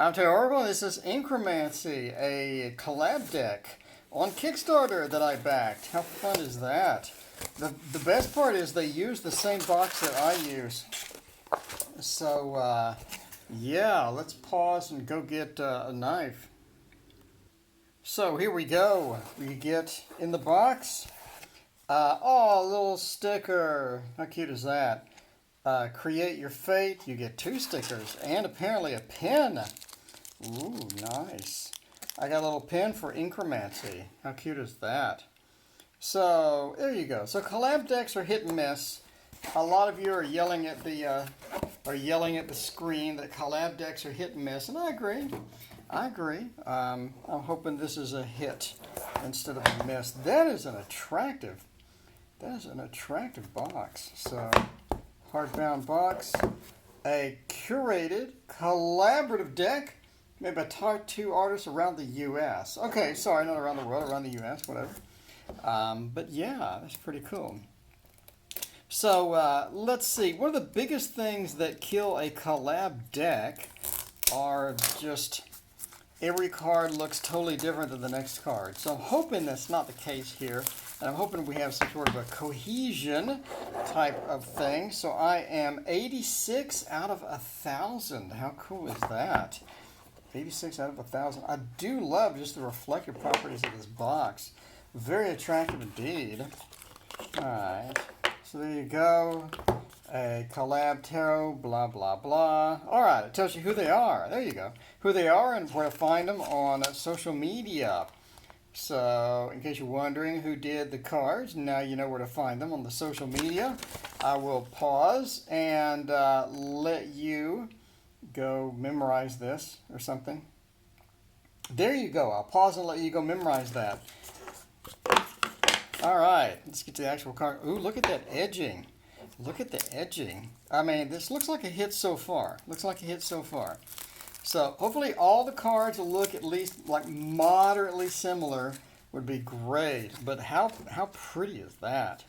I'm Tarot Oracle, and this is Inkromancy, a collab deck on Kickstarter that I backed. How fun is that? The best part is they use the same box that I use. So, yeah, let's pause and go get a knife. So here we go. We get in the box, oh, a little sticker. How cute is that? Create your fate. You get 2 stickers and apparently a pin. Ooh, nice. I got a little pin for Inkromancy. How cute is that? So, there you go. So collab decks are hit and miss. A lot of you are yelling at the screen that collab decks are hit and miss, and I agree. I agree. I'm hoping this is a hit instead of a miss. That is an attractive box. So, hardbound box, a curated collaborative deck made by tattoo artists around the U.S. Okay, sorry, not around the world, around the U.S., whatever. But yeah, that's pretty cool. So let's see. One of the biggest things that kill a collab deck are just every card looks totally different than the next card. So I'm hoping that's not the case here. And I'm hoping we have some sort of a cohesion type of thing. So I am 86 out of 1,000. How cool is that? 86 out of 1,000. I do love just the reflective properties of this box. Very attractive indeed. Alright. So there you go. A collab tarot, blah, blah, blah. Alright, it tells you who they are. There you go. Who they are and where to find them on social media. So, in case you're wondering who did the cards, now you know where to find them on the social media. I will pause and let you go memorize this or something. There you go. I'll pause and let you go memorize that. All right, let's get to the actual card. Ooh, look at that edging. Look at the edging. I mean, this looks like a hit so far. Looks like a hit so far. So hopefully all the cards will look at least like moderately similar. Would be great. But how pretty is that?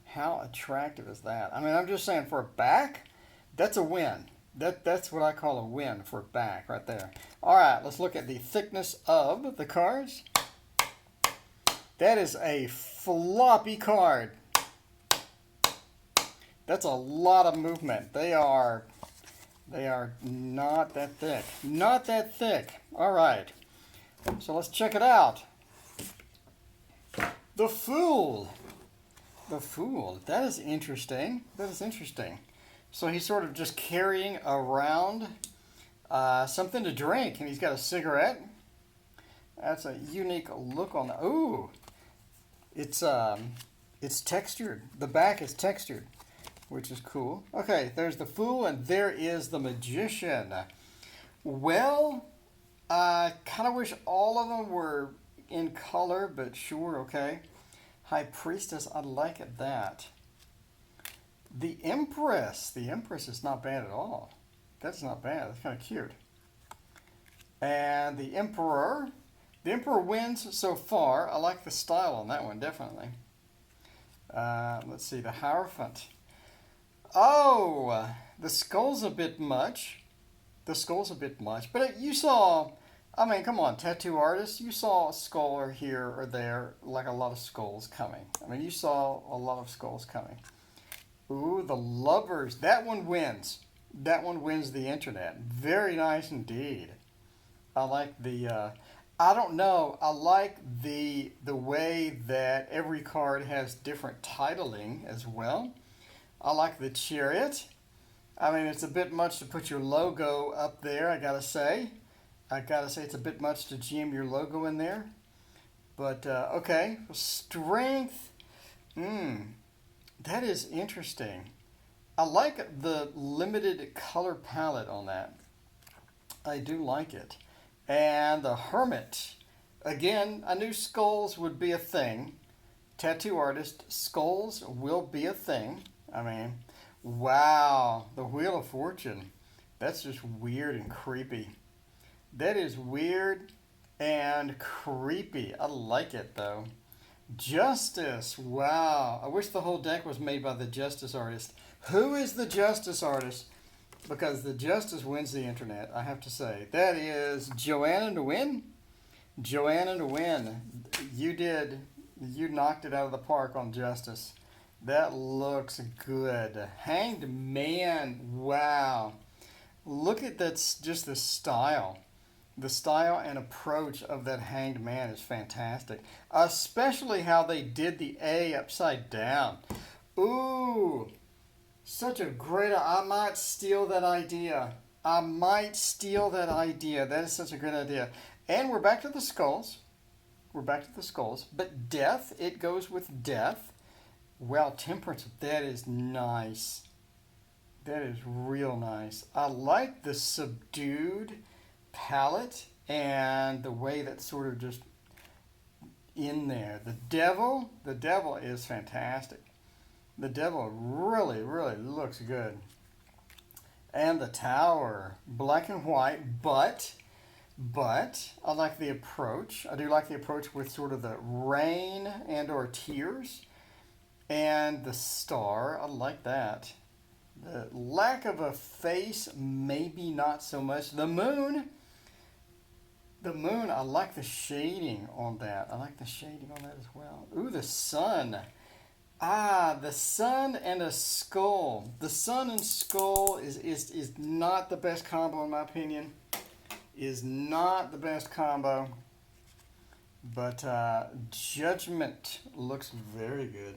How attractive is that? I mean, I'm just saying for a back, that's a win. That's what I call a win for a back right there. All right, let's look at the thickness of the cards. That is a floppy card. That's a lot of movement. They are not that thick. Not that thick. All right. So let's check it out. The Fool. The Fool. That is interesting. That is interesting. So he's sort of just carrying around something to drink, and he's got a cigarette. That's a unique look on the. Ooh, it's textured. The back is textured, which is cool. Okay, there's the Fool, and there is the Magician. Well, I kind of wish all of them were in color, but sure, okay. High Priestess, I like it that. The Empress is not bad at all. That's not bad. That's kind of cute. And the Emperor wins so far. I like the style on that one, definitely. Let's see, the Hierophant. Oh, the skull's a bit much. The skull's a bit much. But you saw, I mean, come on, tattoo artists, you saw a skull or here or there, like a lot of skulls coming. I mean, you saw a lot of skulls coming. Ooh, the Lovers. That one wins. That one wins the internet. Very nice indeed. I like the, I don't know, I like the way that every card has different titling as well. I like the Chariot. I mean, it's a bit much to put your logo up there, I gotta say. It's a bit much to jam your logo in there. But, okay. Strength. That is interesting. I like the limited color palette on that. I do like it. And the Hermit. Again, I knew skulls would be a thing. Tattoo artist, skulls will be a thing. I mean, wow. The Wheel of Fortune. That's just weird and creepy. That is weird and creepy. I like it, though. Justice. Wow. I wish the whole deck was made by the Justice artist. Who is the Justice artist? because the justice wins the internet, I have to say. That is Joanna to win. Joanna to win. You knocked it out of the park on justice. That looks good. Hanged Man, wow. Look at that's just the style. The style and approach of that Hanged Man is fantastic. Especially how they did the A upside down. Ooh, such a great, I might steal that idea. I might steal that idea. That is such a great idea. And we're back to the skulls. We're back to the skulls. But death, it goes with death. Well, temperance, that is nice. That is real nice. I like the subdued palette and the way that's sort of just in there. The devil is fantastic. The devil really, really looks good. And the tower, black and white, but I like the approach. I do like the approach with sort of the rain and or tears. And the star, I like that. The lack of a face, maybe not so much. The moon, I like the shading on that. I like the shading on that as well. Ooh, the sun. Ah, the sun and a skull. The sun and skull is not the best combo in my opinion. Is not the best combo. But Judgment looks very good.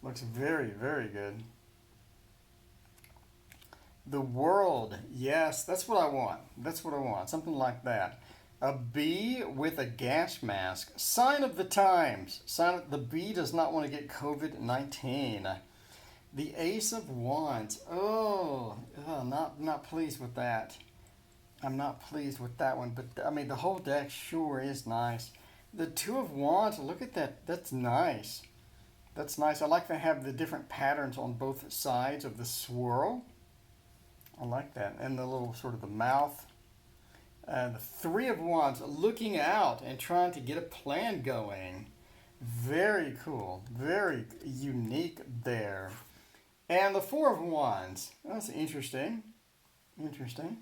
Looks very, very good. The World, yes, that's what I want. That's what I want. Something like that. A bee with a gas mask. Sign of the times. The bee does not want to get COVID-19. The Ace of Wands. Not pleased with that. I'm not pleased with that one. But, I mean, the whole deck sure is nice. The Two of Wands, look at that. That's nice. That's nice. I like to have the different patterns on both sides of the swirl. I like that. And the little sort of the mouth. The Three of Wands, looking out and trying to get a plan going. Very cool. Very unique there. And the Four of Wands. That's interesting. Interesting.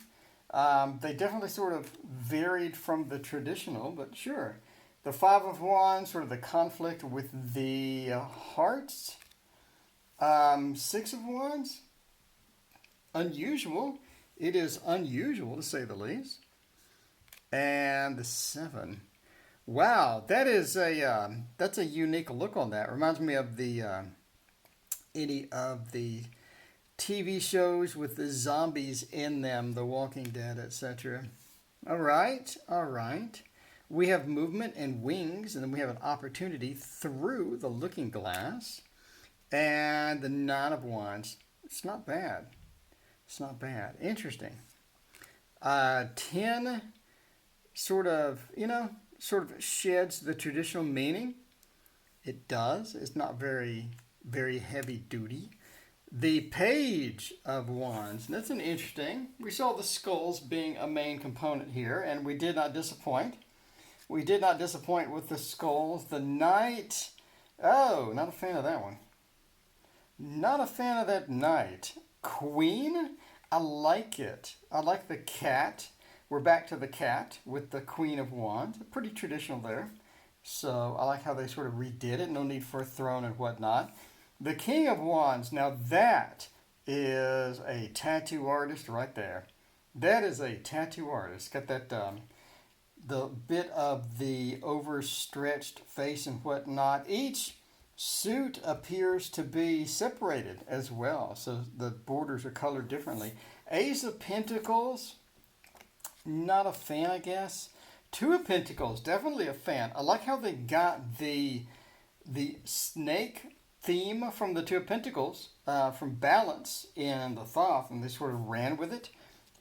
They definitely sort of varied from the traditional, but sure. The Five of Wands, sort of the conflict with the hearts. Six of Wands. Unusual. It is unusual, to say the least. And the Seven. Wow, that is that's a unique look on that. Reminds me of the any of the TV shows with the zombies in them, The Walking Dead, etc. All right, all right. We have movement and wings, and then we have an opportunity through the looking glass. And the Nine of Wands. It's not bad. It's not bad. Interesting. 10 sort of sheds the traditional meaning. It does. It's not very, very heavy duty. The Page of Wands. That's an interesting. We saw the skulls being a main component here, and we did not disappoint. We did not disappoint with the skulls. The Knight. Oh, not a fan of that one. Not a fan of that Knight. Queen. I like it. I like the cat. We're back to the cat with the Queen of Wands. Pretty traditional there. So I like how they sort of redid it. No need for a throne and whatnot. The King of Wands. Now that is a tattoo artist right there. That is a tattoo artist. Got that the bit of the overstretched face and whatnot. Each suit appears to be separated as well. So the borders are colored differently. Ace of Pentacles. Not a fan, I guess. Two of Pentacles, definitely a fan. I like how they got the snake theme from the Two of Pentacles, from Balance in the Thoth, and they sort of ran with it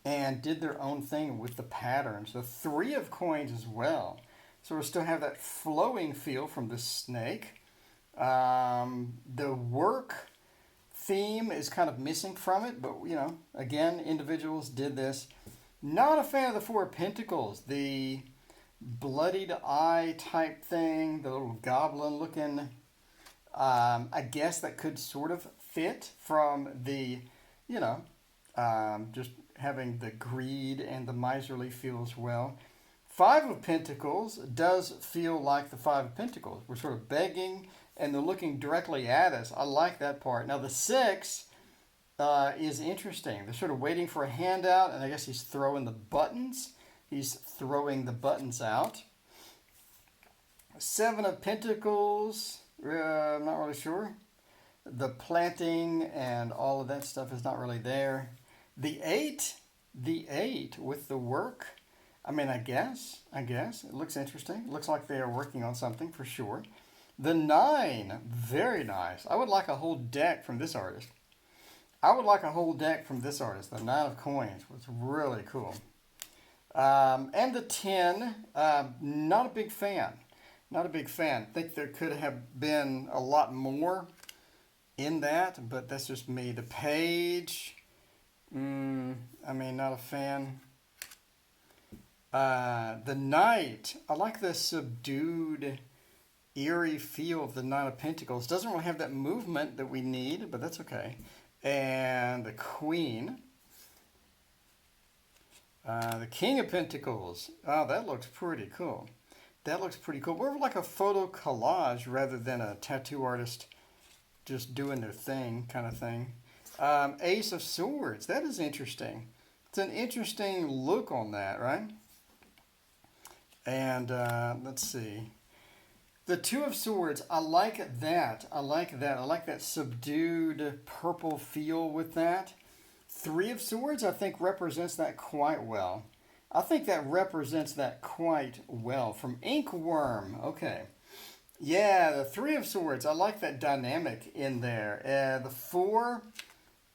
and did their own thing with the patterns. The Three of Coins as well. So we still have that flowing feel from the snake. The work theme is kind of missing from it, but you know, again, individuals did this. Not a fan of the Four of Pentacles. The bloodied eye type thing, the little goblin looking, I guess that could sort of fit from the, you know, Just having the greed and the miserly feel as well. Five of Pentacles does feel like the Five of Pentacles. We're sort of begging and they're looking directly at us. I like that part. Now the Six is interesting. They're sort of waiting for a handout, and I guess he's throwing the buttons. He's throwing the buttons out. Seven of Pentacles, I'm not really sure. The planting and all of that stuff is not really there. The eight with the work. I mean, I guess. It looks interesting. It looks like they are working on something for sure. The 9, very nice. I would like a whole deck from this artist. The 9 of Coins was really cool. And the 10, not a big fan. I think there could have been a lot more in that, but that's just me. The Page, I mean, not a fan. The Knight, I like the subdued, eerie feel of the Nine of Pentacles. Doesn't really have that movement that we need, but that's okay. And the Queen. The King of Pentacles. Oh, that looks pretty cool. More like a photo collage rather than a tattoo artist just doing their thing kind of thing. Ace of Swords. That is interesting. It's an interesting look on that, right? And let's see. The Two of Swords. I like that. I like that subdued purple feel with that. Three of Swords, I think, represents that quite well. From Inkworm. Okay. Yeah, the Three of Swords. I like that dynamic in there. The 4,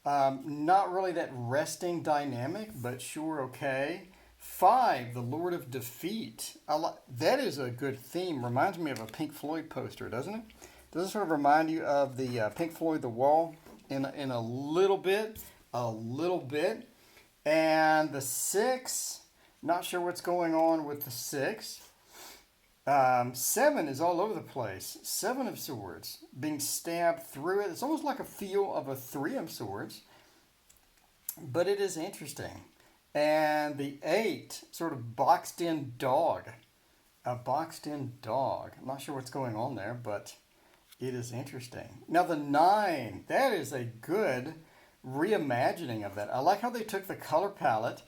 not really that resting dynamic, but sure, okay. 5, the Lord of Defeat. That is a good theme. Reminds me of a Pink Floyd poster, doesn't it? Does it sort of remind you of the Pink Floyd The Wall in a little bit? And the 6, not sure what's going on with the 6. 7 is all over the place. 7 of Swords, being stabbed through it. It's almost like a feel of a 3 of Swords, but it is interesting. And the 8, sort of boxed in dog. A boxed in dog. I'm not sure what's going on there, but it is interesting. Now the 9, that is a good reimagining of that. I like how they took the color palette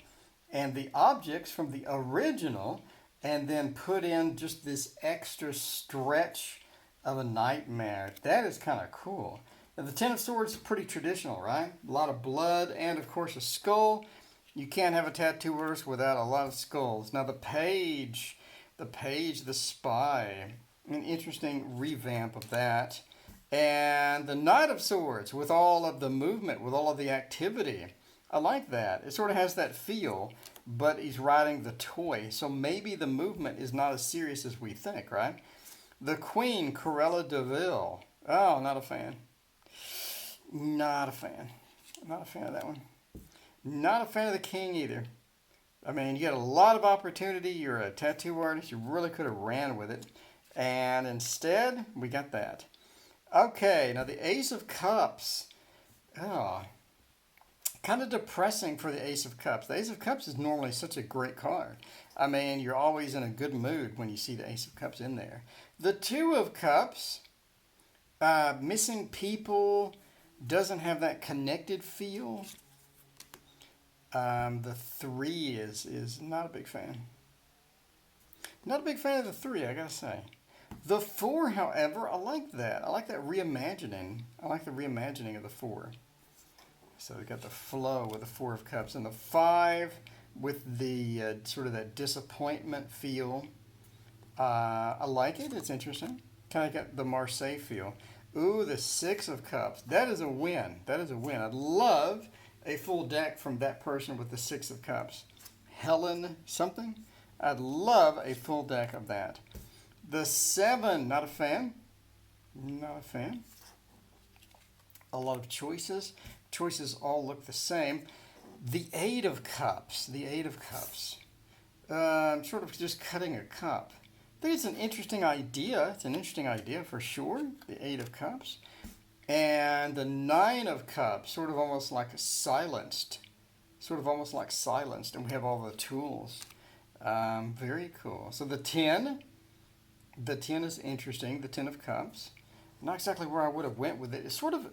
and the objects from the original and then put in just this extra stretch of a nightmare. That is kind of cool. Now the 10 of Swords is pretty traditional, right? A lot of blood and, of course, a skull. You can't have a tattoo artist without a lot of skulls. Now the Page, the Spy. An interesting revamp of that. And the Knight of Swords with all of the movement, with all of the activity. I like that. It sort of has that feel, but he's riding the toy. So maybe the movement is not as serious as we think, right? The Queen, Cruella de Vil. Oh, not a fan. Not a fan of that one. Not a fan of the King either. I mean, you got a lot of opportunity. You're a tattoo artist. You really could have ran with it. And instead, we got that. Okay, now the Ace of Cups. Oh, kind of depressing for the Ace of Cups. The Ace of Cups is normally such a great card. I mean, you're always in a good mood when you see the Ace of Cups in there. The Two of Cups, missing people, doesn't have that connected feel. The 3 is not a big fan. Not a big fan of the 3, I gotta say. The 4, however, I like that. I like that reimagining. I like the reimagining of the 4. So we got the flow with the 4 of Cups. And the 5 with the sort of that disappointment feel. I like it. It's interesting. Kind of got the Marseille feel. Ooh, the 6 of Cups. That is a win. I'd love a full deck from that person with the 6 of Cups. Helen something. I'd love a full deck of that. The 7, not a fan. A lot of choices. Choices all look the same. The 8 of Cups. Sort of just cutting a cup. I think it's an interesting idea. For sure. The 8 of Cups. And the 9 of Cups, sort of almost like a silenced sort of almost like silenced, and we have all the tools. Very cool. So the 10 is interesting, the 10 of Cups. Not exactly where I would have went with it. It's sort of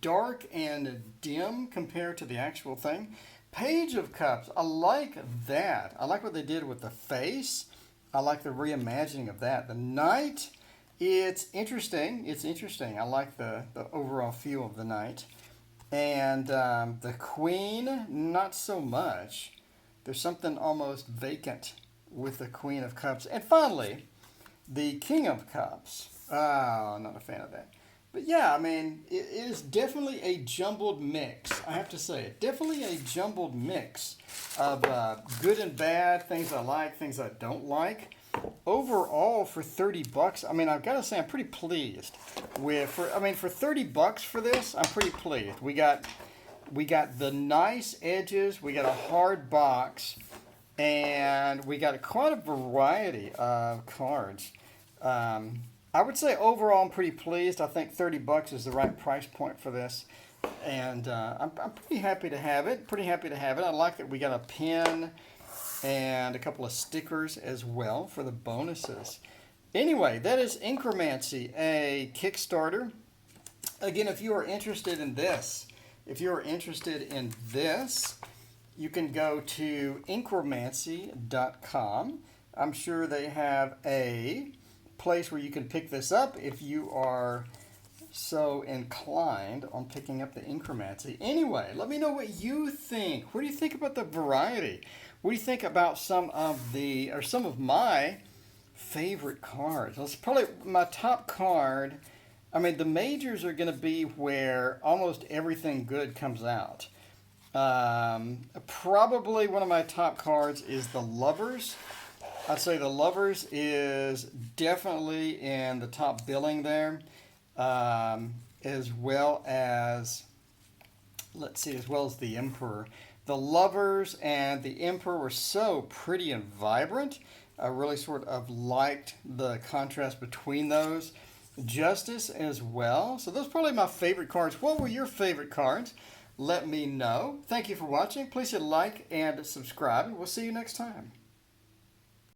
dark and dim compared to the actual thing. Page of Cups, I like that. I like what they did with the face. I like the reimagining of that. The Knight, it's interesting. It's interesting. I like the overall feel of the Knight. And the Queen, not so much. There's something almost vacant with the Queen of Cups. And finally, the King of Cups. Oh, I'm not a fan of that. But yeah, I mean, it is definitely a jumbled mix. I have to say it. Definitely a jumbled mix of good and bad, things I like, things I don't like. Overall, for 30 bucks, I mean, I've got to say I'm pretty pleased with. For $30 for this, I'm pretty pleased. We got the nice edges, we got a hard box, and we got quite a variety of cards. I would say overall I'm pretty pleased. I think 30 bucks is the right price point for this, and I'm pretty happy to have it. I like that we got a pin and a couple of stickers as well for the bonuses. Anyway, that is Inkromancy, a Kickstarter. Again, if you are interested in this, you can go to Inkromancy.com. I'm sure they have a place where you can pick this up if you are so inclined on picking up the Inkromancy. Anyway, let me know what you think. What do you think about the variety? What do you think about some of my favorite cards? Well, it's probably my top card. I mean, the majors are going to be where almost everything good comes out. Probably one of my top cards is the Lovers. I'd say the Lovers is definitely in the top billing there, as well as the Emperor. The Lovers and the Emperor were so pretty and vibrant. I really sort of liked the contrast between those. Justice as well. So those are probably my favorite cards. What were your favorite cards? Let me know. Thank you for watching. Please hit like and subscribe. We'll see you next time.